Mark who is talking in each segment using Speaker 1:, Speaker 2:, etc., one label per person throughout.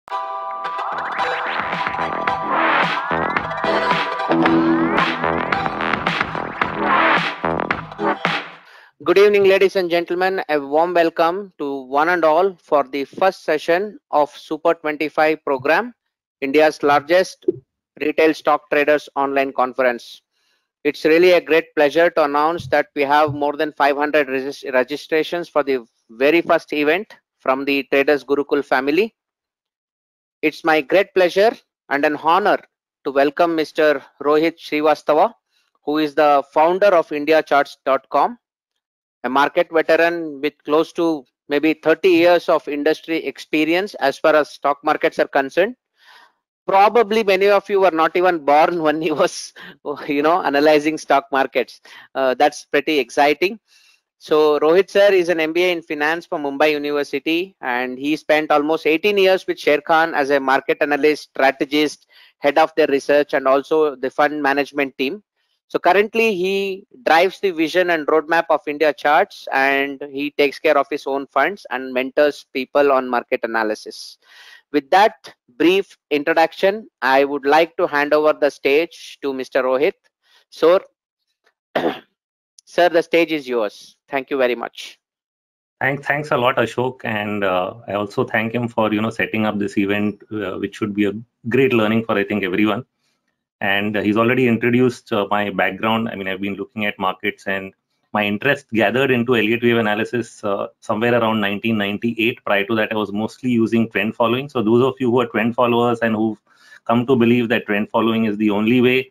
Speaker 1: Good evening, ladies and gentlemen. A warm welcome to one and all for the first session of Super 25 program, India's largest retail stock traders online conference. It's really a great pleasure to announce that we have more than 500 registrations for the very first event from the Traders Gurukul family. It's my great pleasure and an honor to welcome Mr. Rohit Srivastava, who is the founder of IndiaCharts.com, a market veteran with close to maybe 30 years of industry experience as far as stock markets are concerned. Probably many of you were not even born when he was, analyzing stock markets. That's pretty exciting. So Rohit sir is an MBA in finance from Mumbai University, and he spent almost 18 years with Sharekhan as a market analyst, strategist, head of their research, and also the fund management team. So currently he drives the vision and roadmap of India Charts, and he takes care of his own funds and mentors people on market analysis. With that brief introduction, I would like to hand over the stage to Mr. Rohit. So, sir, the stage is yours. Thank you very much.
Speaker 2: Thanks a lot, Ashok, and I also thank him for setting up this event, which should be a great learning for I think everyone. And he's already introduced my background. I mean, I've been looking at markets, and my interest gathered into Elliott wave analysis somewhere around 1998. Prior to that, I was mostly using trend following. So those of you who are trend followers and who've come to believe that trend following is the only way,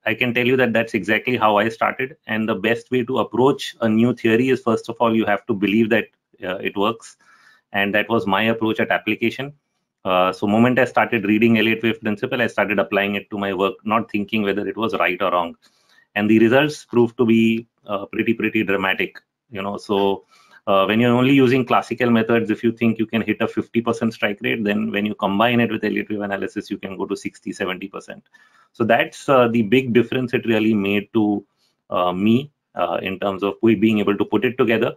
Speaker 2: I can tell you that that's exactly how I started. And the best way to approach a new theory is, first of all, you have to believe that it works. And that was my approach at application. So moment I started reading Elliott wave principle, I started applying it to my work, not thinking whether it was right or wrong. And the results proved to be pretty dramatic. So when you're only using classical methods, if you think you can hit a 50% strike rate, then when you combine it with Elliott wave analysis, you can go to 60-70%. So that's the big difference it really made to me in terms of being able to put it together.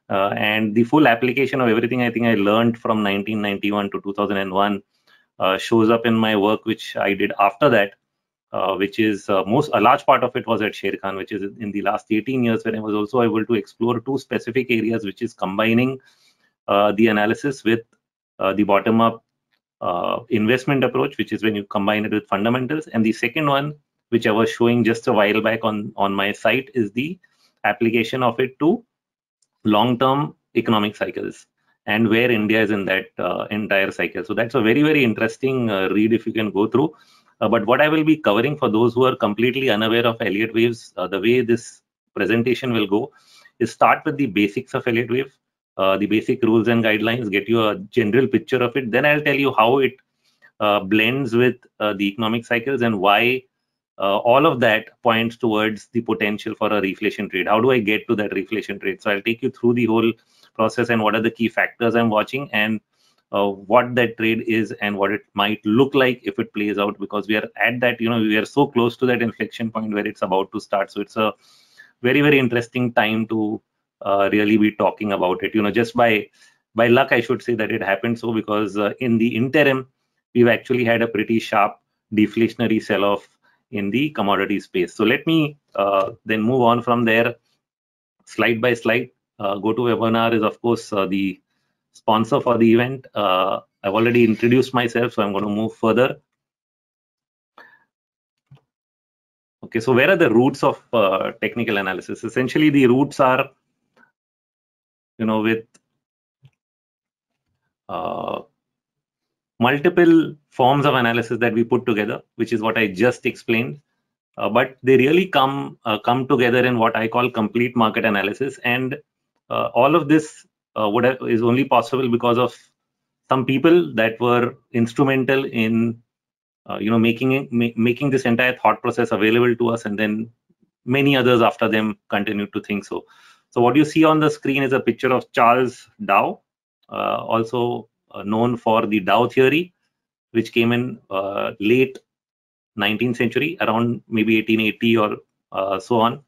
Speaker 2: And the full application of everything I think I learned from 1991 to 2001 shows up in my work, which I did after that, which is a large part of it was at Sharekhan, which is in the last 18 years, when I was also able to explore two specific areas, which is combining the analysis with the bottom-up investment approach, which is when you combine it with fundamentals. And the second one, which I was showing just a while back on my site, is the application of it to long-term economic cycles and where India is in that entire cycle. So that's a very interesting read if you can go through. But what I will be covering for those who are completely unaware of Elliott waves, the way this presentation will go is start with the basics of Elliott wave, the basic rules and guidelines, get you a general picture of it. Then I'll tell you how it blends with the economic cycles and why all of that points towards the potential for a reflation trade. How do I get to that reflation trade? So I'll take you through the whole process and what are the key factors I'm watching and what that trade is and what it might look like if it plays out, because we are at that, we are so close to that inflection point where it's about to start. So it's a very interesting time to really be talking about it. Just by luck, I should say that it happened so, because in the interim, we've actually had a pretty sharp deflationary sell-off in the commodity space. So let me then move on from there, slide by slide. GoToWebinar is, of course, the sponsor for the event. I've already introduced myself, so I'm going to move further. Okay, so where are the roots of technical analysis? Essentially, the roots are, with multiple forms of analysis that we put together, which is what I just explained. But they really come together in what I call complete market analysis. And all of this is only possible because of some people that were instrumental in making this entire thought process available to us, and then many others after them continued to think so. So what you see on the screen is a picture of Charles Dow, also known for the Dow theory, which came in late 19th century, around maybe 1880 or so on.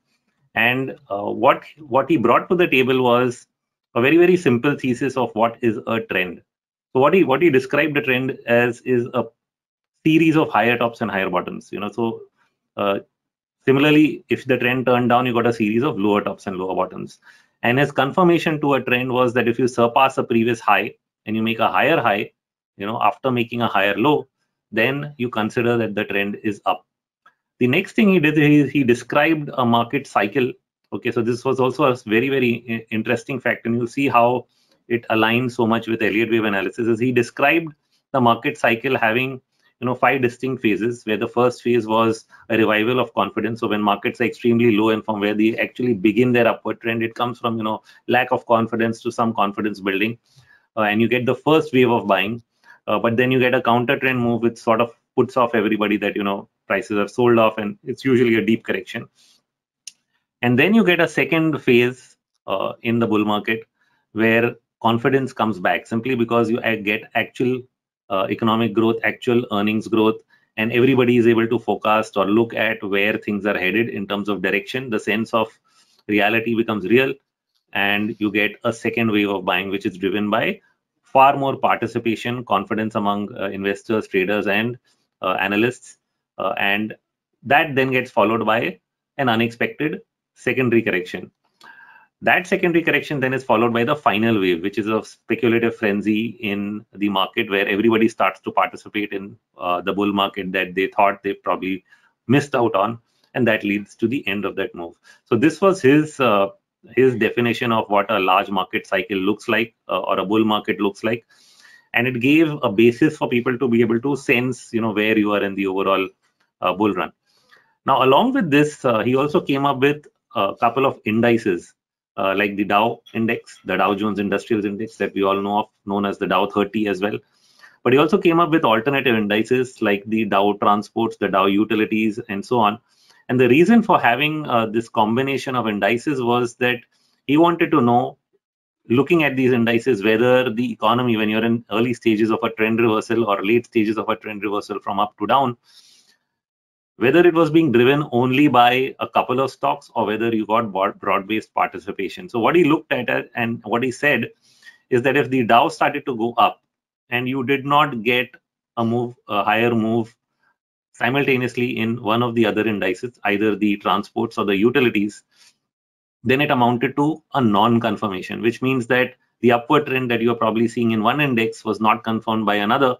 Speaker 2: And what he brought to the table was a very simple thesis of what is a trend. So what he described the trend as is a series of higher tops and higher bottoms. Similarly, if the trend turned down, you got a series of lower tops and lower bottoms. And his confirmation to a trend was that if you surpass a previous high and you make a higher high, after making a higher low, then you consider that the trend is up. The next thing he did is he described a market cycle. Okay, so this was also a very, very interesting fact, and you'll see how it aligns so much with Elliott wave analysis. Is he described the market cycle having 5 distinct phases, where the first phase was a revival of confidence. So when markets are extremely low and from where they actually begin their upward trend, it comes from lack of confidence to some confidence building, and you get the first wave of buying. But then you get a counter trend move, which sort of puts off everybody that prices are sold off, and it's usually a deep correction. And then you get a second phase in the bull market where confidence comes back, simply because you get actual economic growth, actual earnings growth, and everybody is able to forecast or look at where things are headed in terms of direction. The sense of reality becomes real, and you get a second wave of buying, which is driven by far more participation, confidence among investors, traders, and analysts, and that then gets followed by an unexpected secondary correction. That secondary correction then is followed by the final wave, which is a speculative frenzy in the market, where everybody starts to participate in the bull market that they thought they probably missed out on, and that leads to the end of that move. So this was his definition of what a large market cycle looks like, or a bull market looks like, and it gave a basis for people to be able to sense where you are in the overall bull run. Now, along with this, he also came up with a couple of indices, like the Dow index, the Dow Jones Industrials Index that we all know of, known as the Dow 30 as well. But he also came up with alternative indices like the Dow Transports, the Dow Utilities, and so on. And the reason for having this combination of indices was that he wanted to know, looking at these indices, whether the economy, when you're in early stages of a trend reversal or late stages of a trend reversal from up to down, whether it was being driven only by a couple of stocks or whether you got broad-based participation. So what he looked at and what he said is that if the Dow started to go up and you did not get a higher move simultaneously in one of the other indices, either the transports or the utilities, then it amounted to a non-confirmation, which means that the upward trend that you're probably seeing in one index was not confirmed by another,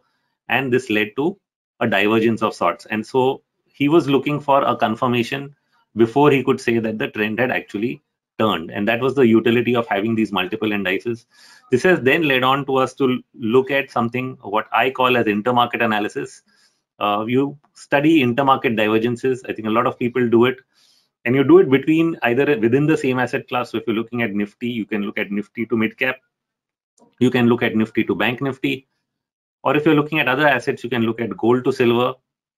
Speaker 2: and this led to a divergence of sorts. And so he was looking for a confirmation before he could say that the trend had actually turned. And that was the utility of having these multiple indices. This has then led on to us to look at something what I call as intermarket analysis. You study intermarket divergences. I think a lot of people do it. And you do it between either within the same asset class. So if you're looking at Nifty, you can look at Nifty to mid cap. You can look at Nifty to bank Nifty. Or if you're looking at other assets, you can look at gold to silver,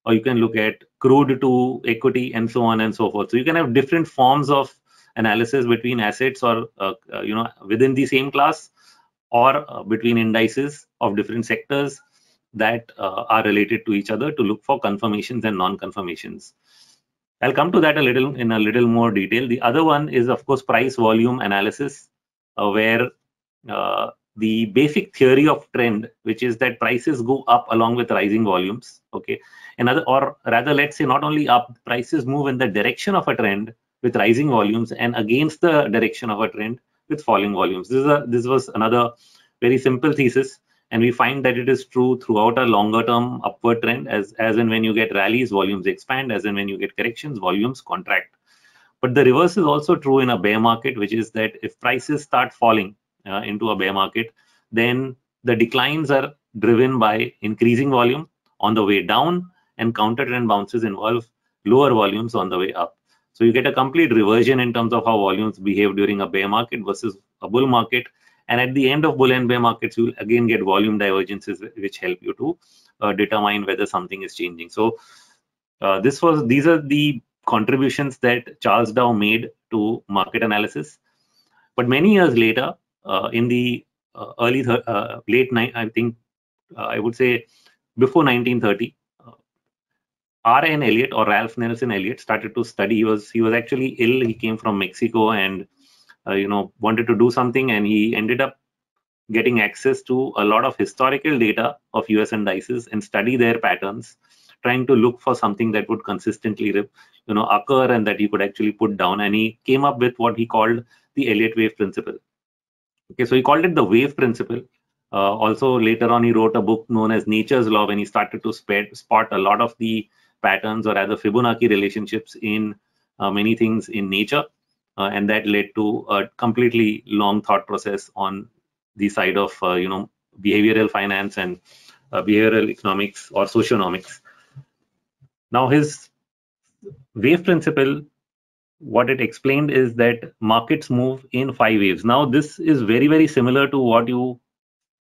Speaker 2: or you can look at crude to equity, and so on and so forth. So you can have different forms of analysis between assets, or within the same class, or between indices of different sectors that are related to each other, to look for confirmations and non-confirmations. I'll come to that in a little more detail. The other one is, of course, price volume analysis, where the basic theory of trend, which is that prices go up along with rising volumes. Okay, or rather, let's say not only up, prices move in the direction of a trend with rising volumes and against the direction of a trend with falling volumes. This was another very simple thesis, and we find that it is true throughout a longer term upward trend. As and when you get rallies, volumes expand. As and when you get corrections, volumes contract. But the reverse is also true in a bear market, which is that if prices start falling into a bear market, then the declines are driven by increasing volume on the way down, and counter trend bounces involve lower volumes on the way up. So you get a complete reversion in terms of how volumes behave during a bear market versus a bull market. And at the end of bull and bear markets, you will again get volume divergences, which help you to determine whether something is changing. So these are the contributions that Charles Dow made to market analysis. But many years later, in the I would say before 1930, R.N. Elliott, or Ralph Nelson Elliott, started to study. He was actually ill. He came from Mexico and wanted to do something, and he ended up getting access to a lot of historical data of US indices and study their patterns, trying to look for something that would consistently occur and that he could actually put down. And he came up with what he called the Elliott wave principle. Okay, so he called it the wave principle. Also, later on, he wrote a book known as Nature's Law when he started to spot a lot of the patterns or rather Fibonacci relationships in many things in nature. And that led to a completely long thought process on the side of behavioral finance and behavioral economics or socionomics. Now, his wave principle, what it explained is that markets move in 5 waves. Now, this is very, very similar to what you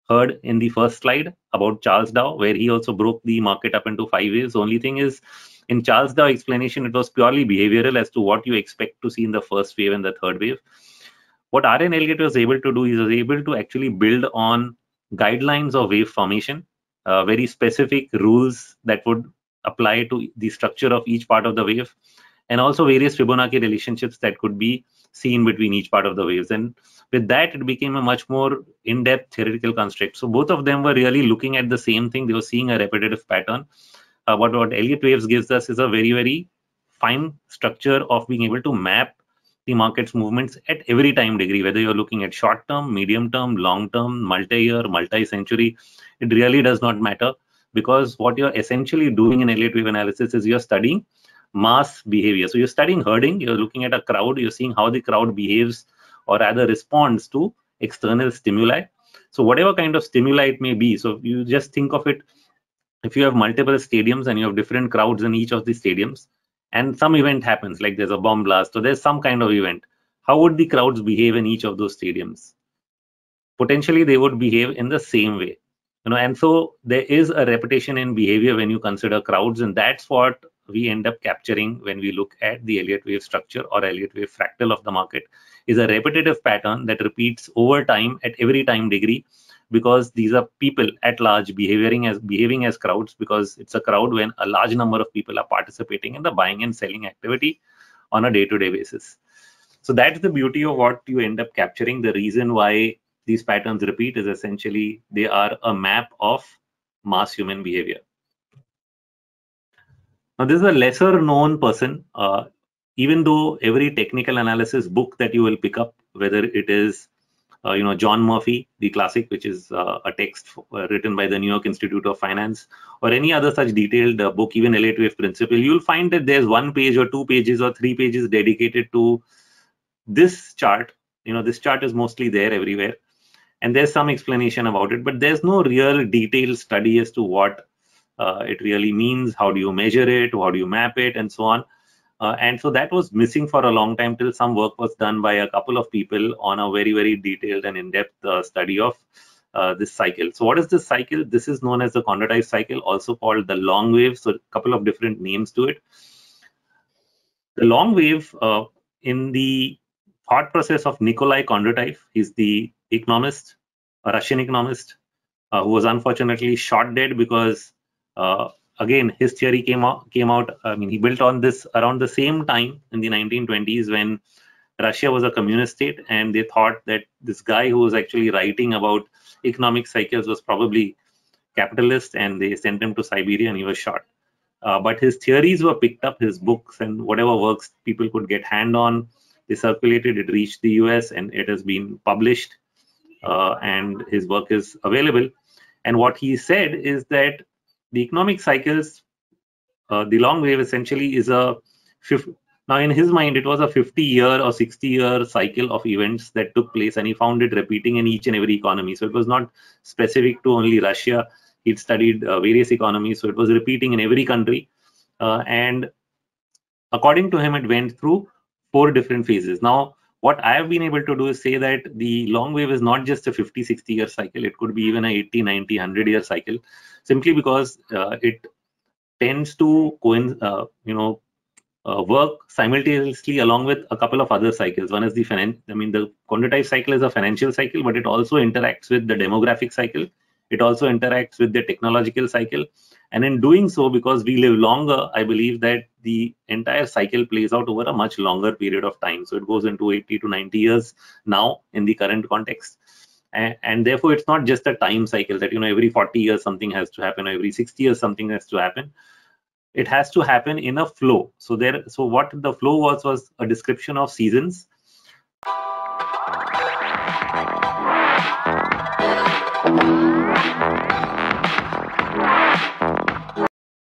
Speaker 2: heard in the first slide about Charles Dow, where he also broke the market up into 5 waves. The only thing is, in Charles Dow explanation, it was purely behavioral as to what you expect to see in the first wave and the third wave. What R.N. Elliott was able to do is was able to actually build on guidelines of wave formation, very specific rules that would apply to the structure of each part of the wave, and also various Fibonacci relationships that could be seen between each part of the waves. And with that, it became a much more in-depth theoretical construct. So both of them were really looking at the same thing. They were seeing a repetitive pattern. What Elliott waves gives us is a very, very fine structure of being able to map the market's movements at every time degree, whether you're looking at short term, medium term, long term, multi-year, multi-century. It really does not matter, because what you're essentially doing in Elliott wave analysis is you're studying mass behavior. So you're studying herding, you're looking at a crowd, you're seeing how the crowd behaves or rather responds to external stimuli. So whatever kind of stimuli it may be, so you just think of it, if you have multiple stadiums and you have different crowds in each of the stadiums, and some event happens, like there's a bomb blast, so there's some kind of event, how would the crowds behave in each of those stadiums? Potentially they would behave in the same way, and so there is a repetition in behavior when you consider crowds, and that's what we end up capturing when we look at the Elliott wave structure or Elliott wave fractal of the market, is a repetitive pattern that repeats over time at every time degree, because these are people at large behaving as crowds, because it's a crowd when a large number of people are participating in the buying and selling activity on a day-to-day basis. So that's the beauty of what you end up capturing. The reason why these patterns repeat is essentially they are a map of mass human behavior. Now, this is a lesser known person, even though every technical analysis book that you will pick up, whether it is John Murphy, the classic, which is a text written by the New York Institute of Finance, or any other such detailed book, even Elliott wave principle, you'll find that there's 1 page or 2 pages or 3 pages dedicated to this chart. This chart is mostly there everywhere, and there's some explanation about it, but there's no real detailed study as to what it really means. How do you measure it? How do you map it? And so on. And so that was missing for a long time, till some work was done by a couple of people on a very, very detailed and in-depth study of this cycle. So what is this cycle? This is known as the Kondratiev cycle, also called the long wave. So a couple of different names to it. The long wave, in the thought process of Nikolai Kondratiev, he's the economist, a Russian economist, who was unfortunately shot dead because again, his theory came out. I mean, he built on this around the same time in the 1920s, when Russia was a communist state, and they thought that this guy who was actually writing about economic cycles was probably capitalist, and they sent him to Siberia and he was shot. But his theories were picked up, his books and whatever works people could get hand on, they circulated, it reached the US and it has been published, and his work is available. And what he said is that the economic cycles, the long wave essentially is now in his mind, it was a 50-year or 60-year cycle of events that took place, and he found it repeating in each and every economy. So it was not specific to only Russia. He'd studied various economies, so it was repeating in every country. And according to him, it went through 4 different phases. Now, what I have been able to do is say that the long wave is not just a 50, 60-year cycle. It could be even a 80, 90, 100-year cycle, simply because it tends to work simultaneously along with a couple of other cycles. One is the Kondratiev cycle is a financial cycle, but it also interacts with the demographic cycle. It also interacts with the technological cycle. And in doing so, because we live longer, I believe that the entire cycle plays out over a much longer period of time. So it goes into 80 to 90 years now in the current context. And therefore it's not just a time cycle that, you know, every 40 years something has to happen, or every 60 years something has to happen. It has to happen in a flow. So what the flow was a description of seasons.